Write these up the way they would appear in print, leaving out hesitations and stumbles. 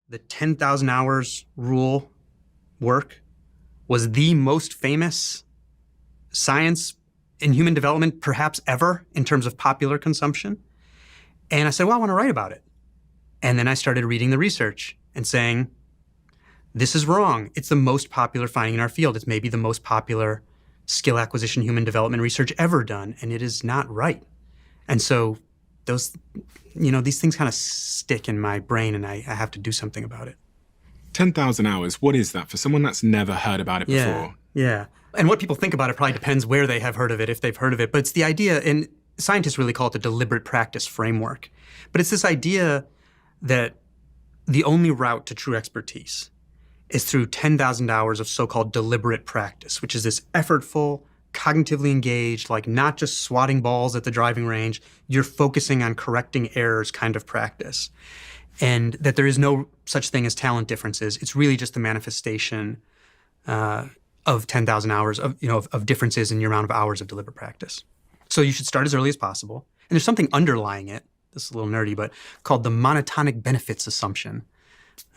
the 10,000 hours rule work was the most famous science in human development perhaps ever in terms of popular consumption. And I said, well, I want to write about it. And then I started reading the research and saying, this is wrong. It's the most popular finding in our field. It's maybe the most popular skill acquisition human development research ever done, and it is not right. And so those, these things kind of stick in my brain, and I have to do something about it. 10,000 hours, what is that for someone that's never heard about it before? Yeah. And what people think about it probably depends where they have heard of it, if they've heard of it. But it's the idea, and scientists really call it the deliberate practice framework. But it's this idea that the only route to true expertise is through 10,000 hours of so-called deliberate practice, which is this effortful, cognitively engaged, like not just swatting balls at the driving range, you're focusing on correcting errors kind of practice. And that there is no such thing as talent differences. It's really just the manifestation of 10,000 hours of differences in your amount of hours of deliberate practice. So you should start as early as possible. And there's something underlying it, this is a little nerdy, but called the monotonic benefits assumption.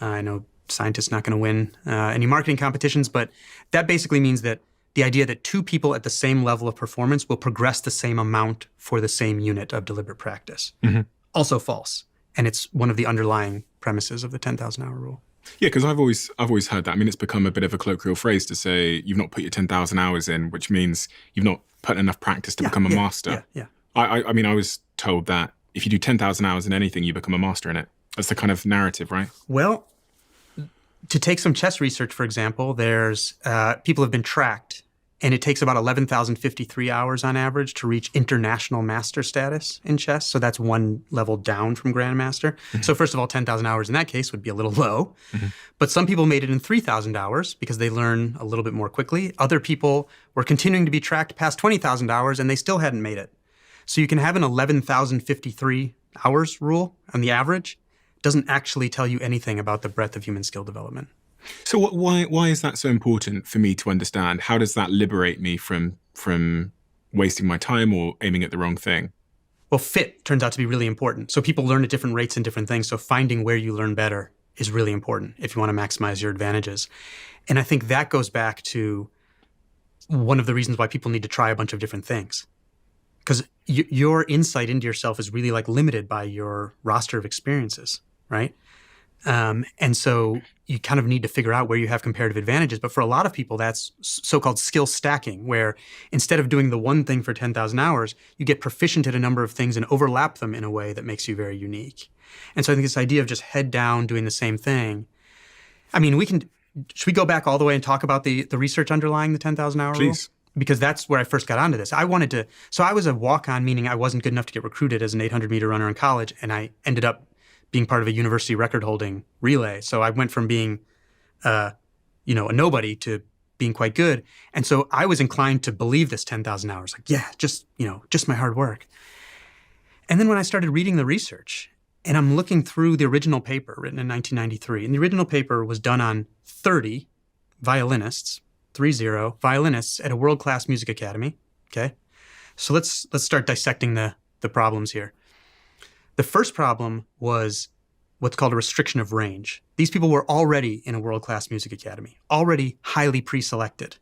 I know scientists not going to win any marketing competitions, but that basically means that the idea that two people at the same level of performance will progress the same amount for the same unit of deliberate practice. Mm-hmm. Also false. And it's one of the underlying premises of the 10,000 hour rule. Yeah, because I've always heard that. I mean, it's become a bit of a colloquial phrase to say you've not put your 10,000 hours in, which means you've not put enough practice to become a master. Yeah. I mean, I was told that if you do 10,000 hours in anything, you become a master in it. That's the kind of narrative, right? Well, to take some chess research, for example, there's people have been tracked, and it takes about 11,053 hours on average to reach international master status in chess. So that's one level down from grandmaster. Mm-hmm. So first of all, 10,000 hours in that case would be a little low. Mm-hmm. But some people made it in 3,000 hours because they learn a little bit more quickly. Other people were continuing to be tracked past 20,000 hours, and they still hadn't made it. So you can have an 11,053 hours rule on the average. Doesn't actually tell you anything about the breadth of human skill development. So why is that so important for me to understand? How does that liberate me from wasting my time or aiming at the wrong thing? Well, fit turns out to be really important. So people learn at different rates in different things. So finding where you learn better is really important if you want to maximize your advantages. And I think that goes back to one of the reasons why people need to try a bunch of different things. Because your insight into yourself is really like limited by your roster of experiences, right? And so you kind of need to figure out where you have comparative advantages. But for a lot of people, that's so-called skill stacking, where instead of doing the one thing for 10,000 hours, you get proficient at a number of things and overlap them in a way that makes you very unique. And so I think this idea of just head down doing the same thing, I mean, should we go back all the way and talk about the research underlying the 10,000 hour rule? Please. Because that's where I first got onto this. So I was a walk-on, meaning I wasn't good enough to get recruited as an 800-meter runner in college, and I ended up being part of a university record-holding relay. So I went from being, a nobody to being quite good. And so I was inclined to believe this 10,000 hours. Like, yeah, just my hard work. And then when I started reading the research, and I'm looking through the original paper written in 1993, and the original paper was done on 30 violinists, 30 violinists at a world-class music academy, okay? So let's start dissecting the problems here. The first problem was what's called a restriction of range. These people were already in a world-class music academy, already highly pre-selected.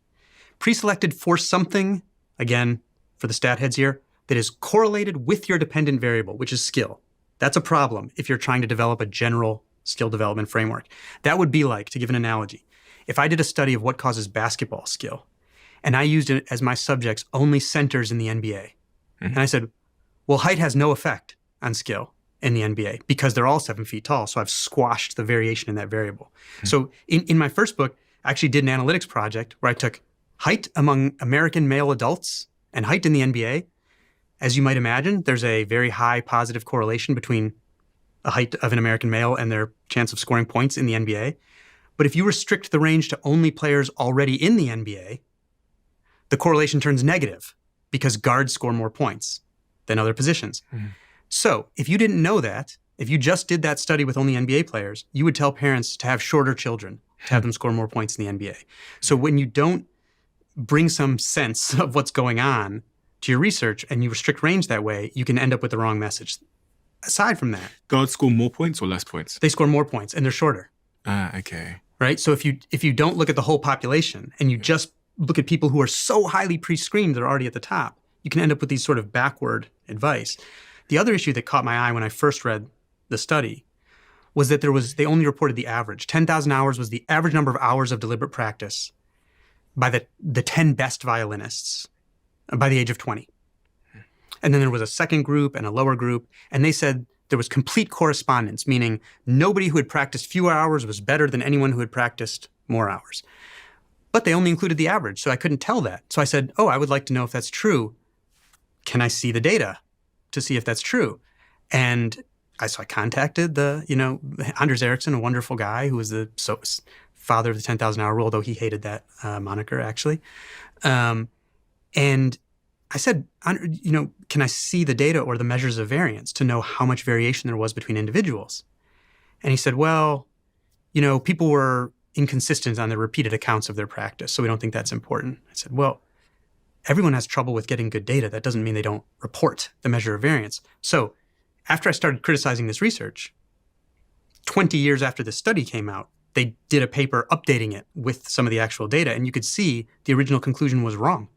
Pre-selected for something, again, for the stat heads here, that is correlated with your dependent variable, which is skill. That's a problem if you're trying to develop a general skill development framework. That would be like, to give an analogy, if I did a study of what causes basketball skill, and I used it as my subjects only centers in the NBA, mm-hmm. and I said, well, height has no effect on skill in the NBA because they're all 7 feet tall, so I've squashed the variation in that variable. Mm-hmm. So in my first book, I actually did an analytics project where I took height among American male adults and height in the NBA. As you might imagine, there's a very high positive correlation between the height of an American male and their chance of scoring points in the NBA. But if you restrict the range to only players already in the NBA, the correlation turns negative because guards score more points than other positions. Mm-hmm. So if you didn't know that, if you just did that study with only NBA players, you would tell parents to have shorter children, to have them score more points in the NBA. So when you don't bring some sense of what's going on to your research and you restrict range that way, you can end up with the wrong message. Aside from that, guards score more points or less points? They score more points and they're shorter. Okay. right? So if you don't look at the whole population and you just look at people who are so highly pre-screened, they're already at the top, you can end up with these sort of backward advice. The other issue that caught my eye when I first read the study was that they only reported the average. 10,000 hours was the average number of hours of deliberate practice by the 10 best violinists by the age of 20. And then there was a second group and a lower group, and they said there was complete correspondence, meaning nobody who had practiced fewer hours was better than anyone who had practiced more hours. But they only included the average, so I couldn't tell that. So I said, I would like to know if that's true. Can I see the data to see if that's true? And I contacted Anders Ericsson, a wonderful guy who was the father of the 10,000 hour rule, though he hated that moniker, actually. And I said, can I see the data or the measures of variance to know how much variation there was between individuals? And he said, well, people were inconsistent on the repeated accounts of their practice, so we don't think that's important. I said, well, everyone has trouble with getting good data. That doesn't mean they don't report the measure of variance. So after I started criticizing this research, 20 years after the study came out, they did a paper updating it with some of the actual data, and you could see the original conclusion was wrong.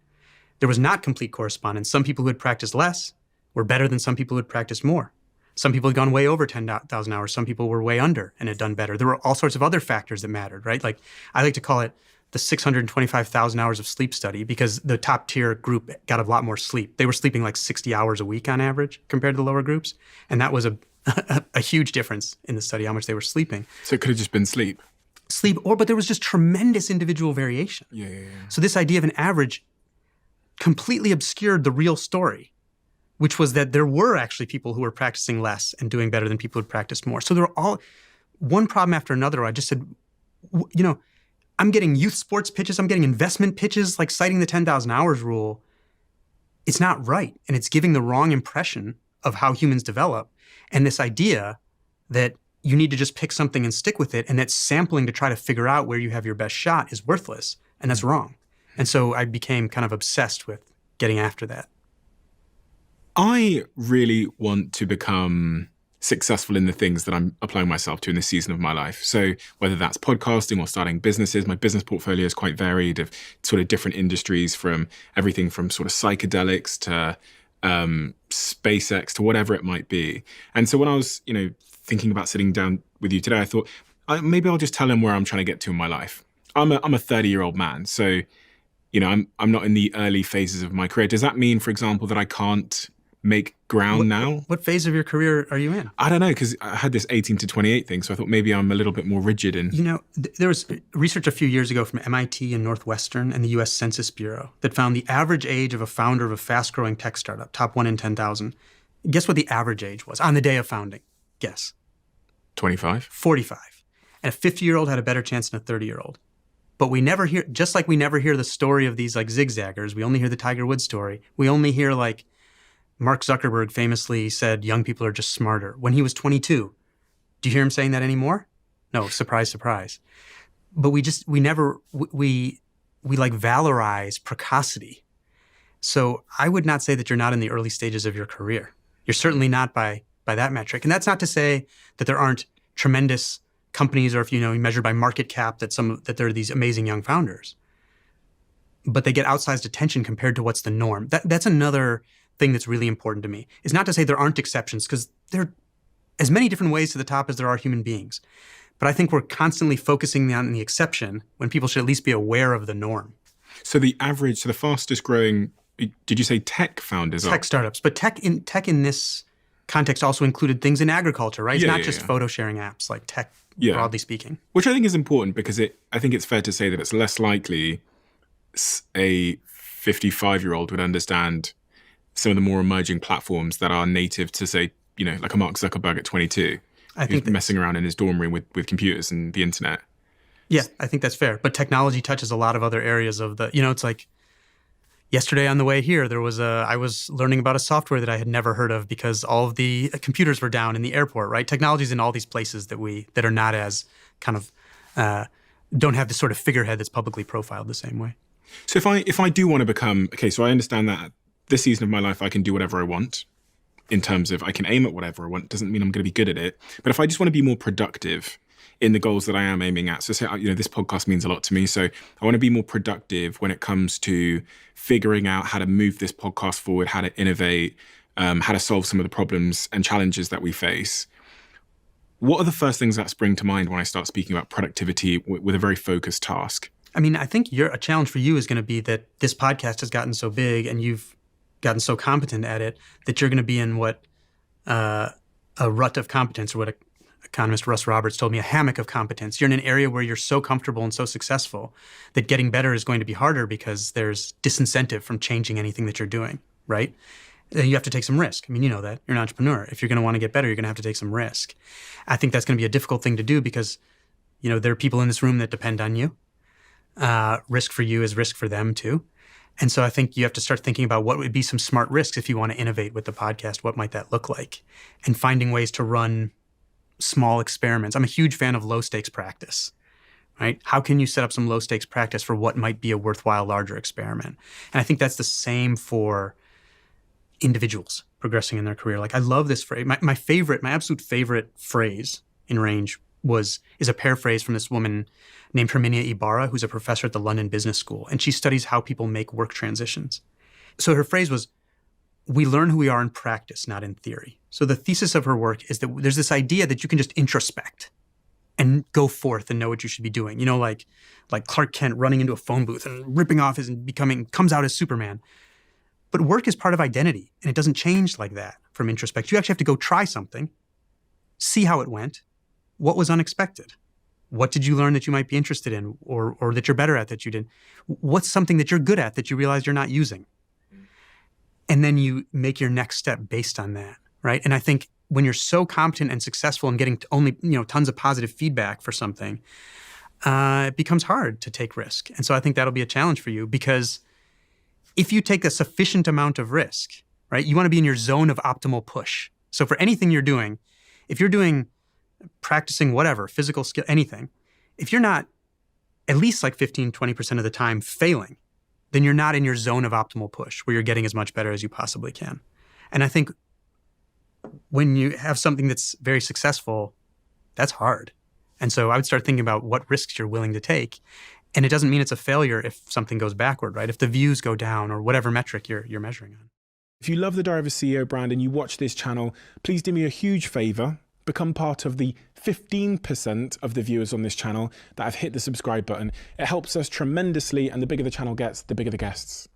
There was not complete correspondence. Some people who had practiced less were better than some people who had practiced more. Some people had gone way over 10,000 hours. Some people were way under and had done better. There were all sorts of other factors that mattered, right? Like I like to call it the 625,000 hours of sleep study because the top tier group got a lot more sleep. They were sleeping like 60 hours a week on average compared to the lower groups. And that was a huge difference in the study, how much they were sleeping. So it could have just been sleep. But there was just tremendous individual variation. Yeah. So this idea of an average completely obscured the real story, which was that there were actually people who were practicing less and doing better than people who had practiced more. So there were all one problem after another. I just said, I'm getting youth sports pitches. I'm getting investment pitches, like citing the 10,000 hours rule. It's not right. And it's giving the wrong impression of how humans develop. And this idea that you need to just pick something and stick with it, and that sampling to try to figure out where you have your best shot is worthless. And that's wrong. And so I became kind of obsessed with getting after that. I really want to become successful in the things that I'm applying myself to in this season of my life. So whether that's podcasting or starting businesses, my business portfolio is quite varied of sort of different industries, from everything from sort of psychedelics to SpaceX to whatever it might be. And so when I was, thinking about sitting down with you today, I thought maybe I'll just tell him where I'm trying to get to in my life. I'm a 30-year-old man, so I'm not in the early phases of my career. Does that mean, for example, that I can't make ground now? What phase of your career are you in? I don't know, because I had this 18 to 28 thing, so I thought maybe I'm a little bit more rigid. There was research a few years ago from MIT and Northwestern and the U.S. Census Bureau that found the average age of a founder of a fast-growing tech startup, top 1 in 10,000. Guess what the average age was on the day of founding? Guess. 25? 45. And a 50-year-old had a better chance than a 30-year-old. But we never hear, just like we never hear the story of these like zigzaggers, we only hear the Tiger Woods story. We only hear like Mark Zuckerberg famously said, young people are just smarter when he was 22. Do you hear him saying that anymore? No, surprise, surprise. But we like valorize precocity. So I would not say that you're not in the early stages of your career. You're certainly not by that metric. And that's not to say that there aren't tremendous companies, or if you measure by market cap, that there are these amazing young founders. But they get outsized attention compared to what's the norm. That's another thing that's really important to me. Is not to say there aren't exceptions, because there are as many different ways to the top as there are human beings. But I think we're constantly focusing on the exception when people should at least be aware of the norm. So the fastest growing, did you say tech founders? Tech startups. But tech in this context also included things in agriculture, right? It's not just photo sharing apps, like tech, broadly speaking. Which I think is important, because I think it's fair to say that it's less likely a 55-year-old would understand some of the more emerging platforms that are native to, say, like a Mark Zuckerberg at 22. I think messing around in his dorm room with computers and the internet. Yeah, I think that's fair. But technology touches a lot of other areas of the, it's like yesterday on the way here, I was learning about a software that I had never heard of because all of the computers were down in the airport, right? Technology's in all these places that are not as kind of, don't have the sort of figurehead that's publicly profiled the same way. So if I do want to become, so I understand that this season of my life, I can do whatever I want in terms of I can aim at whatever I want. Doesn't mean I'm going to be good at it. But if I just want to be more productive in the goals that I am aiming at. So, this podcast means a lot to me. So I want to be more productive when it comes to figuring out how to move this podcast forward, how to innovate, how to solve some of the problems and challenges that we face. What are the first things that spring to mind when I start speaking about productivity with a very focused task? I mean, I think a challenge for you is going to be that this podcast has gotten so big and you've gotten so competent at it that you're going to be in what a rut of competence, or what economist Russ Roberts told me, a hammock of competence. You're in an area where you're so comfortable and so successful that getting better is going to be harder because there's disincentive from changing anything that you're doing, right? Then you have to take some risk. I mean, you know that. You're an entrepreneur. If you're going to want to get better, you're going to have to take some risk. I think that's going to be a difficult thing to do because, there are people in this room that depend on you. Risk for you is risk for them too. And so I think you have to start thinking about what would be some smart risks if you want to innovate with the podcast. What might that look like? And finding ways to run small experiments. I'm a huge fan of low stakes practice, right? How can you set up some low stakes practice for what might be a worthwhile larger experiment? And I think that's the same for individuals progressing in their career. Like, I love this phrase. My absolute favorite phrase in Range is a paraphrase from this woman named Herminia Ibarra, who's a professor at the London Business School, and she studies how people make work transitions. So her phrase was, "We learn who we are in practice, not in theory." So the thesis of her work is that there's this idea that you can just introspect and go forth and know what you should be doing. Like Clark Kent running into a phone booth and ripping off comes out as Superman. But work is part of identity, and it doesn't change like that from introspection. You actually have to go try something, see how it went. What was unexpected? What did you learn that you might be interested in, or that you're better at that you didn't? What's something that you're good at that you realize you're not using? And then you make your next step based on that, right? And I think when you're so competent and successful and getting only tons of positive feedback for something, it becomes hard to take risk. And so I think that'll be a challenge for you, because if you take a sufficient amount of risk, right, you want to be in your zone of optimal push. So for anything you're doing, if you're practicing whatever, physical skill, anything, if you're not at least like 15, 20% of the time failing, then you're not in your zone of optimal push where you're getting as much better as you possibly can. And I think when you have something that's very successful, that's hard. And so I would start thinking about what risks you're willing to take. And it doesn't mean it's a failure if something goes backward, right? If the views go down or whatever metric you're measuring on. If you love the Diary of a CEO brand and you watch this channel, please do me a huge favor. Become part of the 15% of the viewers on this channel that have hit the subscribe button. It helps us tremendously, and the bigger the channel gets, the bigger the guests.